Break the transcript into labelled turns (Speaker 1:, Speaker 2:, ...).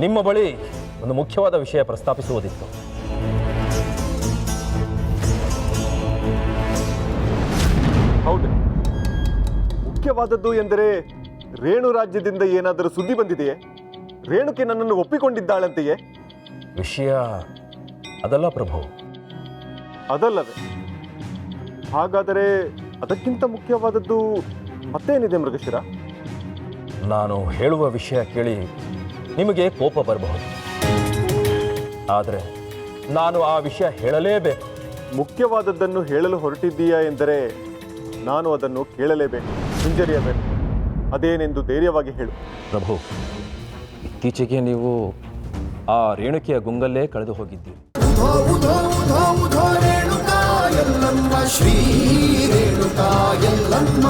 Speaker 1: ನಿಮ್ಮ ಬಳಿ ಒಂದು ಮುಖ್ಯವಾದ ವಿಷಯ ಪ್ರಸ್ತಾಪಿಸುವುದಿತ್ತು.
Speaker 2: ಹೌದು, ಮುಖ್ಯವಾದದ್ದು ಎಂದರೆ ರೇಣು ರಾಜ್ಯದಿಂದ ಏನಾದರೂ ಸುದ್ದಿ ಬಂದಿದೆಯೇ? ರೇಣುಕೆ ನನ್ನನ್ನು ಒಪ್ಪಿಕೊಂಡಿದ್ದಾಳಂತೆಯೇ?
Speaker 1: ವಿಷಯ ಅದಲ್ಲ ಪ್ರಭು.
Speaker 2: ಅದಲ್ಲವೇ? ಹಾಗಾದರೆ ಅದಕ್ಕಿಂತ ಮುಖ್ಯವಾದದ್ದು ಮತ್ತೇನಿದೆ ಮೃಗಶಿರ?
Speaker 1: ನಾನು ಹೇಳುವ ವಿಷಯ ಕೇಳಿ ನಿಮಗೆ ಕೋಪ ಬರಬಹುದು, ಆದರೆ ನಾನು ಆ ವಿಷಯ ಹೇಳಲೇಬೇಕು.
Speaker 2: ಮುಖ್ಯವಾದದ್ದನ್ನು ಹೇಳಲು ಹೊರಟಿದ್ದೀಯಾ ಎಂದರೆ ನಾನು ಅದನ್ನು ಕೇಳಲೇಬೇಕು, ಹಿಂಜರಿಯಬೇಕು. ಅದೇನೆಂದು ಧೈರ್ಯವಾಗಿ ಹೇಳು.
Speaker 1: ಪ್ರಭು, ಇತ್ತೀಚೆಗೆ ನೀವು ಆ ರೇಣುಕೆಯ ಗುಂಗಲ್ಲೇ ಕಳೆದು ಹೋಗಿದ್ದೀರಿ.
Speaker 3: ಶ್ರೀ ರೇಣುಕಾ ಯಲ್ಲಮ್ಮ